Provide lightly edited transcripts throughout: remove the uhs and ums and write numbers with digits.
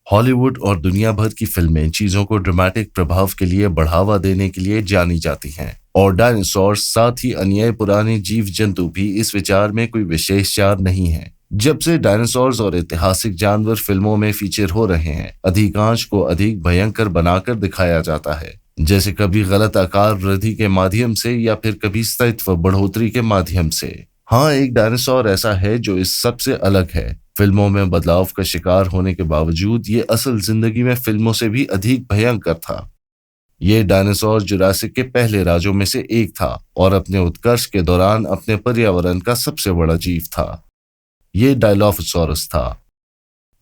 Hollywood और दुनिया भर की फिल्में चीजों को ड्रामेटिक प्रभाव के लिए बढ़ावा देने के लिए जानी जाती हैं और डायनासोर साथ ही अन्य पुराने जीव जंतु भी इस विचार में कोई विशेष चार नहीं है। जब से डायनासोर्स और ऐतिहासिक जानवर फिल्मों में फीचर हो रहे हैं, अधिकांश को अधिक भयंकर बनाकर दिखाया जाता है, जैसे कभी गलत आकार वृद्धि के माध्यम से या फिर कभी स्थायित्व बढ़ोतरी के माध्यम से। हाँ, एक डायनासोर ऐसा है जो इस सबसे अलग है। फिल्मों में बदलाव का शिकार होने के बावजूद ये असल जिंदगी में फिल्मों से भी अधिक भयंकर था। ये डायनासोर जुरासिक के पहले राजों में से एक था और अपने उत्कर्ष के दौरान अपने पर्यावरण का सबसे बड़ा जीव था। ये डायलोफोसॉरस था।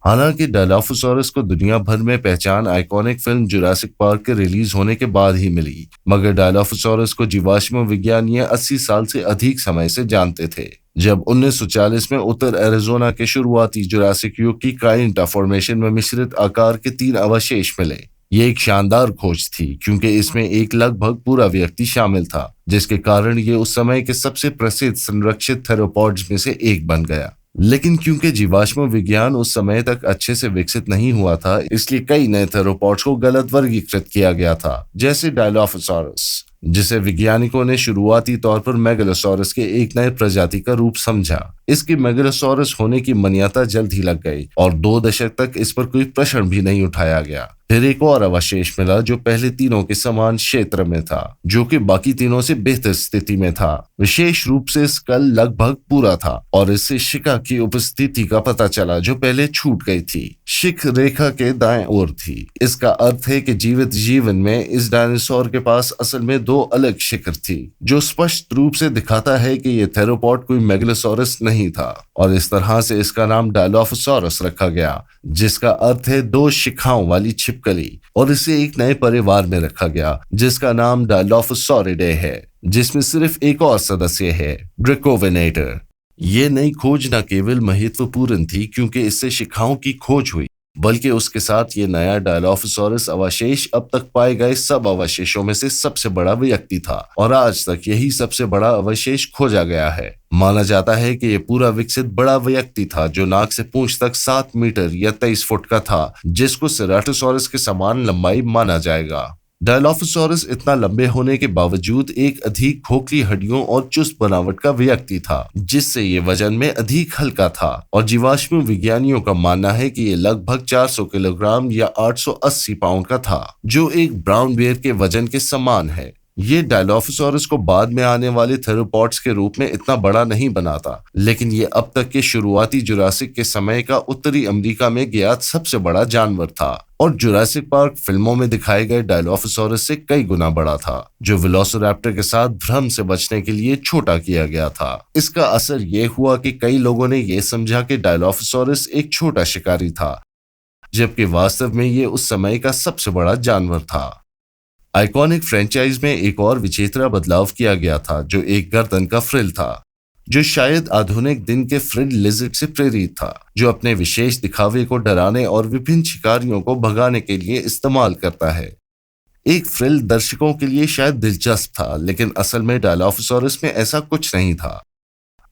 हालांकि डायलोफोसॉरस को दुनिया भर में पहचान आइकॉनिक फिल्म जुरासिक पार्क के रिलीज होने के बाद ही मिली, मगर डायलोफोसॉरस को जीवाश्म विज्ञानी 80 साल से अधिक समय से जानते थे, जब 1940 में उत्तर एरिजोना के शुरुआती जुरासिक युग की काइंटा फॉर्मेशन में मिश्रित आकार के 3 अवशेष मिले। ये एक शानदार खोज थी क्योंकि इसमें एक लगभग पूरा व्यक्ति शामिल था, जिसके कारण ये उस समय के सबसे प्रसिद्ध संरक्षित थेरोपॉड्स में से एक बन गया। लेकिन क्योंकि जीवाश्म विज्ञान उस समय तक अच्छे से विकसित नहीं हुआ था, इसलिए कई नए थेरोपॉड्स को गलत वर्गीकृत किया गया था, जैसे डायलोफोसॉरस, जिसे वैज्ञानिकों ने शुरुआती तौर पर मेगलोसॉरस के एक नए प्रजाति का रूप समझा। इसकी मेगलोसॉरस होने की मान्यता जल्द ही लग गई और 2 दशक तक इस पर कोई प्रश्न भी नहीं उठाया गया। फिर एक और अवशेष मिला जो पहले तीनों के समान क्षेत्र में था, जो कि बाकी तीनों से बेहतर स्थिति में था। विशेष रूप से स्कल लगभग पूरा था और इससे शिखा की उपस्थिति का पता चला जो पहले छूट गई थी। शिख रेखा के दाएं ओर थी। इसका अर्थ है कि जीवित जीवन में इस डायनासोर के पास असल में 2 अलग शिखर थी, जो स्पष्ट रूप से दिखाता है कि यह थेरोपॉड कोई मेगलोसॉरस नहीं था, और इस तरह से इसका नाम डायलोफोसॉरस रखा गया, जिसका अर्थ है 2 शिखाओं वाली छिपकली, और इसे एक नए परिवार में रखा गया जिसका नाम डायलोफोसॉरिडे है, जिसमें सिर्फ एक और सदस्य है, ड्रैकोवेनेटर। ये नई खोज न केवल महत्वपूर्ण थी क्योंकि इससे शिखाओं की खोज हुई, बल्कि उसके साथ ये नया डायलोफोसॉरस अवशेष अब तक पाए गए सब अवशेषों में से सबसे बड़ा व्यक्ति था और आज तक यही सबसे बड़ा अवशेष खोजा गया है। माना जाता है कि ये पूरा विकसित बड़ा व्यक्ति था जो नाक से पूंछ तक 7 मीटर या 23 फुट का था, जिसको सेराटोसॉरस के समान लंबाई माना जाएगा। डायलोफोसॉरस इतना लंबे होने के बावजूद एक अधिक खोखली हड्डियों और चुस्त बनावट का व्यक्ति था, जिससे ये वजन में अधिक हल्का था, और जीवाश्म विज्ञानियों का मानना है कि ये लगभग 400 किलोग्राम या 880 पाउंड का था, जो एक ब्राउन बेयर के वजन के समान है। ये डायलोफोसॉरस को बाद में आने वाले थेरोपॉड्स के रूप में इतना बड़ा नहीं बनाता, लेकिन ये अब तक के शुरुआती जुरासिक के समय का उत्तरी अमेरिका में ज्ञात सबसे बड़ा जानवर था, और जुरासिक पार्क फिल्मों में दिखाए गए डायलोफोसॉरस से कई गुना बड़ा था, जो वेलोसिरैप्टर के साथ भ्रम से बचने के लिए छोटा किया गया था। इसका असर ये हुआ कि कई लोगों ने यह समझा कि डायलोफोसॉरस एक छोटा शिकारी था, जबकि वास्तव में ये उस समय का सबसे बड़ा जानवर था। आइकॉनिक फ्रेंचाइज में एक और विचित्र बदलाव किया गया था, जो एक गर्दन का फ्रिल था, जो शायद आधुनिक दिन के फ्रिल लिजर्ड से प्रेरित था, जो अपने विशेष दिखावे को डराने और विभिन्न शिकारियों को भगाने के लिए इस्तेमाल करता है। एक फ्रिल दर्शकों के लिए शायद दिलचस्प था, लेकिन असल में डायलोफोसॉरस में ऐसा कुछ नहीं था।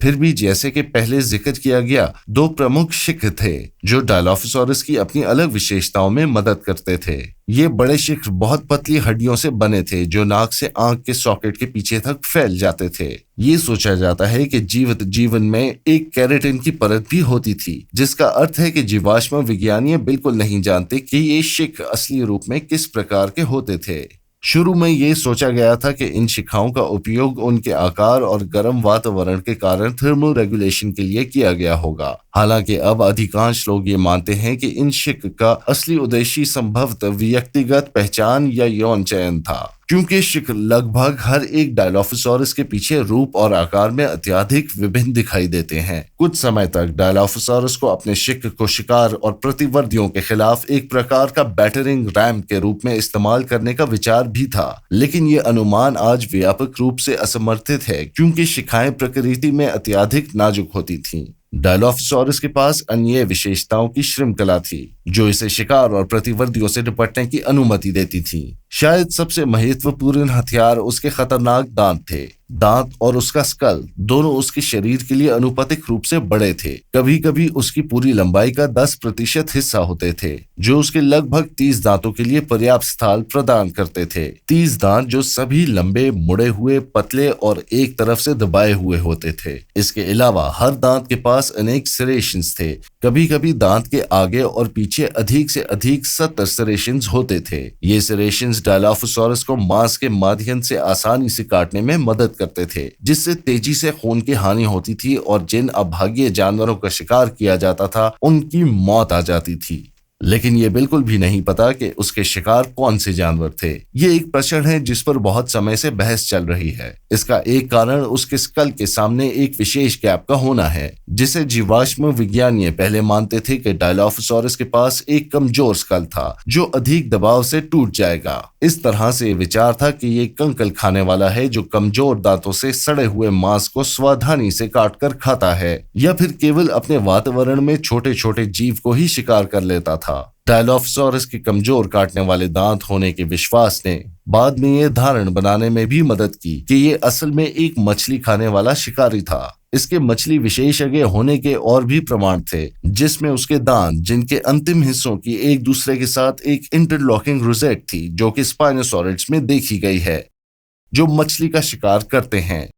फिर भी जैसे कि पहले जिक्र किया गया, 2 प्रमुख शिख थे जो डायलोफोसॉरस की अपनी अलग विशेषताओं में मदद करते थे। ये बड़े शिख बहुत पतली हड्डियों से बने थे जो नाक से आंख के सॉकेट के पीछे तक फैल जाते थे। ये सोचा जाता है कि जीवित जीवन में एक केराटिन की परत भी होती थी, जिसका अर्थ है कि जीवाश्म विज्ञानी बिल्कुल नहीं जानते कि ये शिख असली रूप में किस प्रकार के होते थे। शुरू में ये सोचा गया था कि इन शिखाओं का उपयोग उनके आकार और गर्म वातावरण के कारण थर्मल रेगुलेशन के लिए किया गया होगा। हालांकि अब अधिकांश लोग ये मानते हैं कि इन शिख का असली उद्देश्य संभवतः व्यक्तिगत पहचान या यौन चयन था, क्योंकि शिख लगभग हर एक डायलोफोसॉरस के पीछे रूप और आकार में अत्यधिक विभिन्न दिखाई देते हैं। कुछ समय तक डायलोफोसॉरस को अपने शिख को शिकार और प्रतिवर्तियों के खिलाफ एक प्रकार का बैटरिंग रैम के रूप में इस्तेमाल करने का विचार भी था, लेकिन ये अनुमान आज व्यापक रूप से असमर्थित है क्योंकि शिखाएं प्रकृति में अत्यधिक नाजुक होती थीं। डायलोफोसॉरस के पास अन्य विशेषताओं की श्रृंखला थी जो इसे शिकार और प्रतिवर्तियों से निपटने की अनुमति देती थी। शायद सबसे महत्वपूर्ण हथियार उसके खतरनाक दांत थे, दांत और उसका स्कल दोनों उसके शरीर के लिए अनुपातिक रूप से बड़े थे। कभी कभी उसकी पूरी लंबाई का 10% हिस्सा होते थे, जो उसके लगभग 30 दांतों के लिए पर्याप्त स्थान प्रदान करते थे। 30 दांत जो सभी लंबे, मुड़े हुए, पतले और एक तरफ से दबाए हुए होते थे। इसके अलावा हर दांत के पास अनेक सेरेशंस थे। कभी कभी दांत के आगे और पीछे अधिक से अधिक 70 सेरेशंस होते थे। ये सेरेशंस डायलॉफोसॉरस को मांस के माध्यम से आसानी से काटने में मदद करते थे, जिससे तेजी से खून की हानि होती थी और जिन अभागे जानवरों का शिकार किया जाता था उनकी मौत आ जाती थी। लेकिन ये बिल्कुल भी नहीं पता कि उसके शिकार कौन से जानवर थे। ये एक प्रश्न है जिस पर बहुत समय से बहस चल रही है। इसका एक कारण उसके स्कल के सामने एक विशेष गैप का होना है, जिसे जीवाश्म विज्ञानी पहले मानते थे कि डायलॉफोसॉरस के पास एक कमजोर स्कल था जो अधिक दबाव से टूट जाएगा। इस तरह से विचार था कि ये कंकल खाने वाला है जो कमजोर दांतों से सड़े हुए मांस को सावधानी से काटकर खाता है, या फिर केवल अपने वातावरण में छोटे छोटे जीव को ही शिकार कर लेता था। डायलॉफोसॉरस के कमजोर काटने वाले दांत होने के विश्वास ने बाद में ये धारण बनाने में भी मदद की कि ये असल में एक मछली खाने वाला शिकारी था। इसके मछली विशेषज्ञ होने के और भी प्रमाण थे, जिसमें उसके दांत, जिनके अंतिम हिस्सों की एक दूसरे के साथ एक इंटरलॉकिंग रोसेट थी, जो कि स्पाइनोसॉरिड्स में देखी गई है, जो मछली का शिकार करते हैं।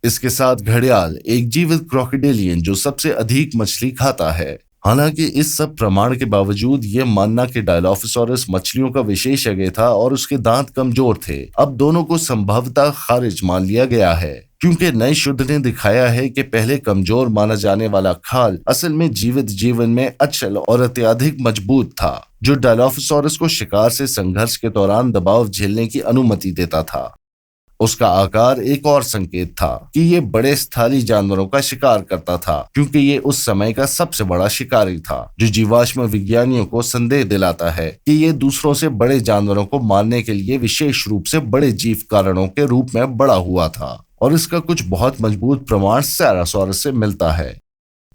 इसके साथ घड़ियाल, एक जीवित क्रोकोडिलियन जो सबसे अधिक मछली खाता है। हालांकि इस सब प्रमाण के बावजूद यह मानना कि डायलॉफोसॉरस मछलियों का विशेषज्ञ था और उसके दांत कमजोर थे, अब दोनों को संभवतः खारिज मान लिया गया है, क्योंकि नए शोध ने दिखाया है कि पहले कमजोर माना जाने वाला खाल असल में जीवित जीवन में अचल और अत्यधिक मजबूत था, जो डायलॉफोसॉरस को शिकार से संघर्ष के दौरान दबाव झेलने की अनुमति देता था। उसका आकार एक और संकेत था कि ये बड़े स्थलीय जानवरों का शिकार करता था, क्योंकि ये उस समय का सबसे बड़ा शिकारी था, जो जीवाश्म विज्ञानियों को संदेह दिलाता है कि ये दूसरों से बड़े जानवरों को मारने के लिए विशेष रूप से बड़े जीव कारणों के रूप में बड़ा हुआ था। और इसका कुछ बहुत मजबूत प्रमाण सेरासॉरस से मिलता है।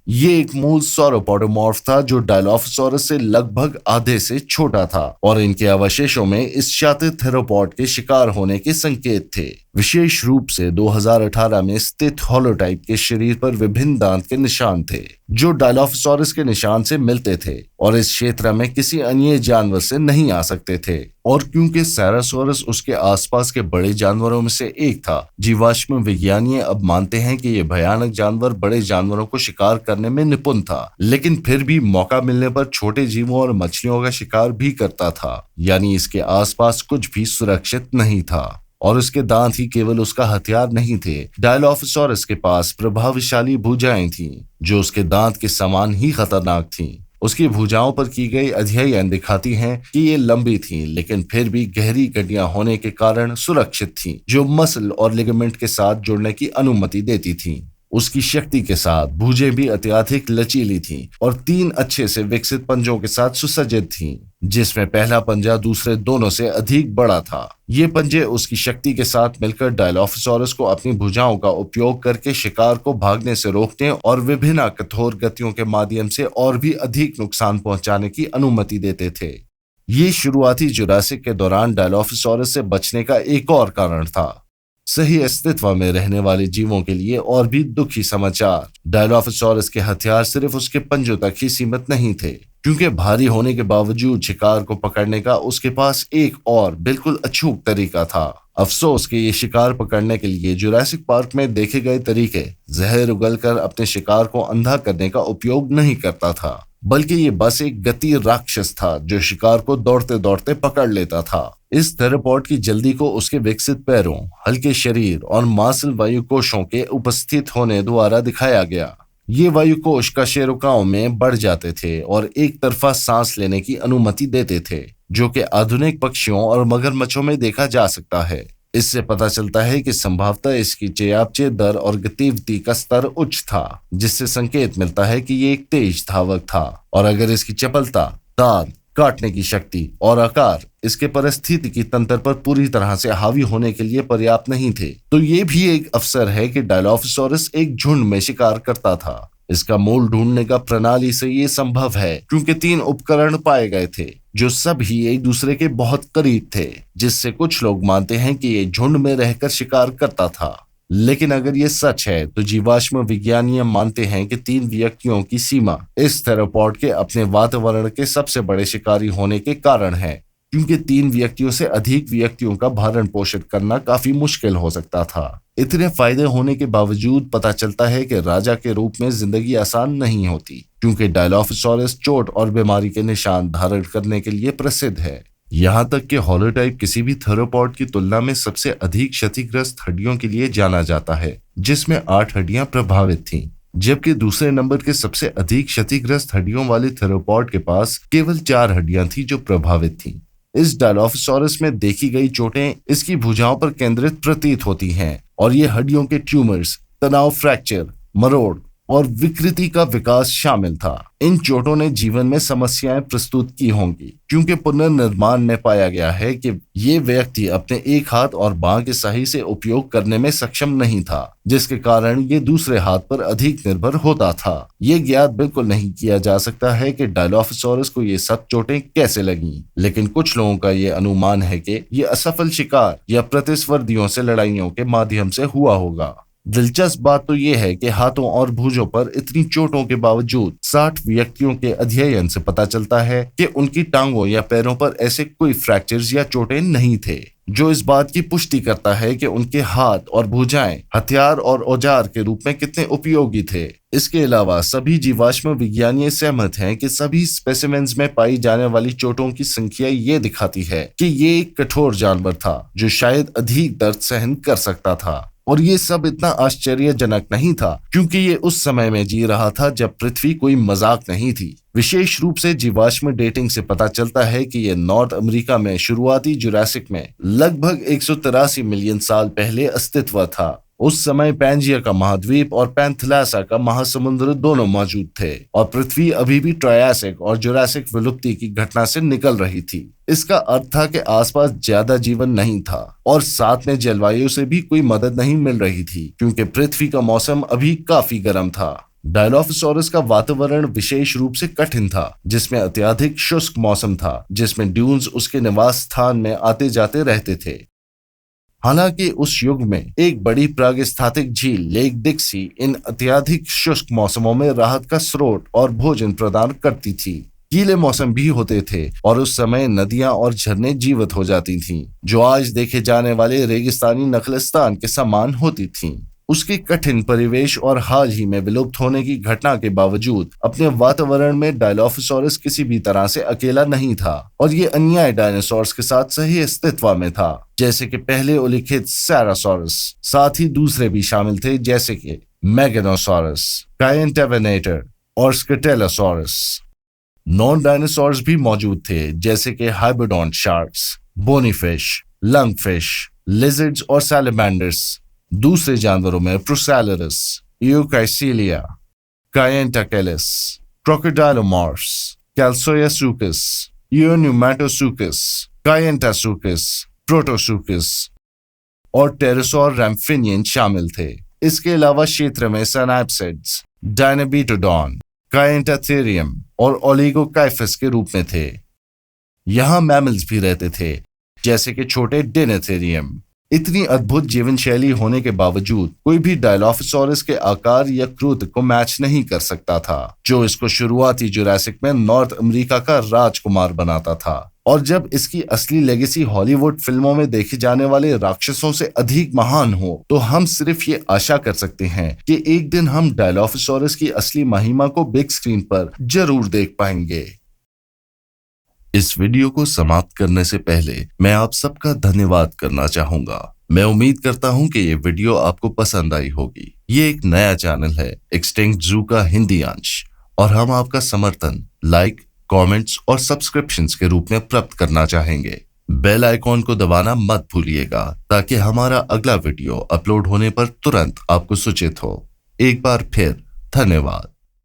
ये एक मूल सौरोपोडोमॉर्फ था जो डायलॉफोसॉरस से लगभग आधे से छोटा था, और इनके अवशेषों में इस शातिर थेरोपॉड के शिकार होने के संकेत थे। विशेष रूप से 2018 में स्थित होलोटाइप के शरीर पर विभिन्न दांत के निशान थे, जो डायलॉफोसॉरस के निशान से मिलते थे और इस क्षेत्र में किसी अन्य जानवर से नहीं आ सकते थे। और क्योंकि सेरासोरस उसके आसपास के बड़े जानवरों में से एक था, जीवाश्म विज्ञानी अब मानते हैं कि यह भयानक जानवर बड़े जानवरों को शिकार करने में निपुण था, लेकिन फिर भी मौका मिलने पर छोटे जीवों और मछलियों का शिकार भी करता था। यानी इसके आसपास कुछ भी सुरक्षित नहीं था। और उसके दांत ही केवल उसका हथियार नहीं थे। डायलॉफोसॉरस के पास प्रभावशाली भुजाएं थीं, जो उसके दांत के समान ही खतरनाक थीं। उसकी भुजाओं पर की गई अध्ययन दिखाती हैं कि ये लंबी थीं, लेकिन फिर भी गहरी गड्डियां होने के कारण सुरक्षित थीं, जो मसल और लिगामेंट के साथ जुड़ने की अनुमति देती थीं। उसकी शक्ति के साथ भुजें भी अत्यधिक लचीली थीं और 3 अच्छे से विकसित पंजों के साथ सुसज्जित थीं, जिसमें पहला पंजा दूसरे दोनों से अधिक बड़ा था। ये पंजे उसकी शक्ति के साथ मिलकर डायलॉफोसॉरस को अपनी भुजाओं का उपयोग करके शिकार को भागने से रोकने और विभिन्न कठोर गतियों के माध्यम से और भी अधिक नुकसान पहुंचाने की अनुमति देते थे। ये शुरुआती जुरासिक के दौरान डायलॉफोसॉरस से बचने का एक और कारण था। सही अस्तित्व में रहने वाले जीवों के लिए और भी दुखी समाचार। डायलॉफोसॉरस के हथियार सिर्फ उसके पंजों तक ही सीमित नहीं थे, क्योंकि भारी होने के बावजूद शिकार को पकड़ने का उसके पास एक और बिल्कुल अछूत तरीका था। अफसोस कि ये शिकार पकड़ने के लिए जुरासिक पार्क में देखे गए तरीके जहर उगलकर अपने शिकार को अंधा करने का उपयोग नहीं करता था, बल्कि ये बस एक गति राक्षस था जो शिकार को दौड़ते दौड़ते पकड़ लेता था। इस थेरोपॉड की जल्दी को उसके विकसित पैरों, हल्के शरीर और मांसल वायुकोशों के उपस्थित होने द्वारा दिखाया गया। ये वायुकोश कशेरुकाओं में बढ़ जाते थे और एक तरफा सांस लेने की अनुमति देते थे, जो कि आधुनिक पक्षियों और मगरमच्छों में देखा जा सकता है। इससे पता चलता है कि संभवतः इसकी चयापचय दर और गतिविधि का स्तर उच्च था, जिससे संकेत मिलता है कि ये एक तेज धावक था। और अगर इसकी चपलता, दांत, काटने की शक्ति और आकार इसके पारिस्थितिकी तंत्र पर पूरी तरह से हावी होने के लिए पर्याप्त नहीं थे, तो ये भी एक अवसर है कि डायलॉफोसॉरस एक झुंड में शिकार करता था। इसका मूल ढूंढने का प्रणाली से ये संभव है, क्योंकि 3 उपकरण पाए गए थे जो सब ही एक दूसरे के बहुत करीब थे, जिससे कुछ लोग मानते हैं कि ये झुंड में रहकर शिकार करता था। लेकिन अगर ये सच है तो जीवाश्म विज्ञानी मानते हैं कि 3 व्यक्तियों की सीमा इस थेरोपॉड के अपने वातावरण के सबसे बड़े शिकारी होने के कारण है, क्योंकि 3 व्यक्तियों से अधिक व्यक्तियों का भरण पोषण करना काफी मुश्किल हो सकता था। इतने फायदे होने के बावजूद पता चलता है कि राजा के रूप में जिंदगी आसान नहीं होती, क्योंकि डायलोफोसॉरस चोट और बीमारी के निशान धारण करने के लिए प्रसिद्ध है। यहाँ तक कि होलोटाइप किसी भी थेरोपॉड की तुलना में सबसे अधिक क्षतिग्रस्त हड्डियों के लिए जाना जाता है, जिसमें 8 हड्डियां प्रभावित थीं, जबकि दूसरे नंबर के सबसे अधिक क्षतिग्रस्त हड्डियों वाले थेरोपॉड के पास केवल 4 हड्डियां थी जो प्रभावित थीं। इस डायलोफोसॉरस में देखी गई चोटें इसकी भुजाओं पर केंद्रित प्रतीत होती हैं और ये हड्डियों के ट्यूमर्स, तनाव, फ्रैक्चर, मरोड़ और विकृति का विकास शामिल था। इन चोटों ने जीवन में समस्याएं प्रस्तुत की होंगी, क्योंकि पुनर्निर्माण में पाया गया है कि ये व्यक्ति अपने एक हाथ और बांह के सही से उपयोग करने में सक्षम नहीं था, जिसके कारण ये दूसरे हाथ पर अधिक निर्भर होता था। ये ज्ञात बिल्कुल नहीं किया जा सकता है कि डायलोफोसॉरस को ये सब चोटें कैसे लगीं, लेकिन कुछ लोगों का ये अनुमान है कि ये असफल शिकार या प्रतिस्पर्धियों से लड़ाइयों के माध्यम से हुआ होगा। दिलचस्प बात तो यह है कि हाथों और भुजों पर इतनी चोटों के बावजूद 60 व्यक्तियों के अध्ययन से पता चलता है कि उनकी टांगों या पैरों पर ऐसे कोई फ्रैक्चर्स या चोटें नहीं थे, जो इस बात की पुष्टि करता है कि उनके हाथ और भुजाएं हथियार और औजार के रूप में कितने उपयोगी थे। इसके अलावा सभी जीवाश्म विज्ञानी सहमत हैं कि सभी स्पेसिमेंस में पाई जाने वाली चोटों की संख्या ये दिखाती है कि ये एक कठोर जानवर था जो शायद अधिक दर्द सहन कर सकता था। और ये सब इतना आश्चर्यजनक नहीं था, क्योंकि ये उस समय में जी रहा था जब पृथ्वी कोई मजाक नहीं थी। विशेष रूप से जीवाश्म डेटिंग से पता चलता है कि ये नॉर्थ अमेरिका में शुरुआती जुरासिक में लगभग 183 मिलियन साल पहले अस्तित्व था। उस समय पैंजिया का महाद्वीप और पैंथेलासा का महासमुद्र दोनों मौजूद थे और पृथ्वी अभी भी ट्रायासिक और जुरासिक विलुप्ति की घटना से निकल रही थी। इसका अर्थ था कि आसपास ज्यादा जीवन नहीं था और साथ में जलवायु से भी कोई मदद नहीं मिल रही थी, क्योंकि पृथ्वी का मौसम अभी काफी गर्म था। डायलोफोसॉरस का वातावरण विशेष रूप से कठिन था, जिसमें अत्यधिक शुष्क मौसम था, जिसमें ड्यून्स उसके निवास स्थान में आते जाते रहते थे। हालांकि उस युग में एक बड़ी प्रागैतिहासिक झील लेक डिक्सी इन अत्यधिक शुष्क मौसमों में राहत का स्रोत और भोजन प्रदान करती थी। गीले मौसम भी होते थे और उस समय नदियां और झरने जीवित हो जाती थीं, जो आज देखे जाने वाले रेगिस्तानी नखलिस्तान के समान होती थीं। उसके कठिन परिवेश और हाल ही में विलुप्त होने की घटना के बावजूद अपने वातावरण में डायलोफोसॉरस किसी भी तरह से अकेला नहीं था और ये अन्य डायनासोर्स के साथ सही अस्तित्व में था, जैसे कि पहले उल्लिखित सेरासोरस। साथ ही दूसरे भी शामिल थे, जैसे कि मेगनोसॉरस, कायंटावेनेटर और स्केटेलोसॉरस। नॉन डायनासोर्स भी मौजूद थे, जैसे कि हाइबोडोंट शार्क्स, बोनीफिश, लंगफिश, लिजर्ड्स और सैलमेंडर्स। दूसरे जानवरों में प्रोसेलरस, यूकाइसिलिया, कायंटाकेलिस, क्रोकोडाइलोमॉर्फ्स, कैल्सोयासुकस, यून्यूमेटोसुकस, कायंटासुकस, प्रोटोसुकस और टेरोसॉर रैम्फिनियन शामिल थे। इसके अलावा क्षेत्र में सैनाप्सिड्स, डायनाबीटोडॉन, कायंटाथेरियम और ओलिगोकाइफस के रूप में थे। यहाँ मैमल्स भी रहते थे, जैसे कि छोटे डिनोथेरियम। इतनी अद्भुत जीवन शैली होने के बावजूद कोई भी डायलोफोसॉरस के आकार या क्रूर को मैच नहीं कर सकता था, जो इसको शुरुआती जुरासिक में नॉर्थ अमेरिका का राजकुमार बनाता था। और जब इसकी असली लेगेसी हॉलीवुड फिल्मों में देखे जाने वाले राक्षसों से अधिक महान हो, तो हम सिर्फ ये आशा कर सकते हैं कि एक दिन हम डायलोफोसॉरस की असली महिमा को बिग स्क्रीन पर जरूर देख पाएंगे। इस वीडियो को समाप्त करने से पहले मैं आप सबका धन्यवाद करना चाहूंगा। मैं उम्मीद करता हूं कि ये वीडियो आपको पसंद आई होगी। ये एक नया चैनल है एक्सटिंक्ट जू का हिंदी अंश और हम आपका समर्थन लाइक, कमेंट्स और सब्सक्रिप्शंस के रूप में प्राप्त करना चाहेंगे। बेल आइकॉन को दबाना मत भूलिएगा ताकि हमारा अगला वीडियो अपलोड होने पर तुरंत आपको सूचित हो। एक बार फिर धन्यवाद।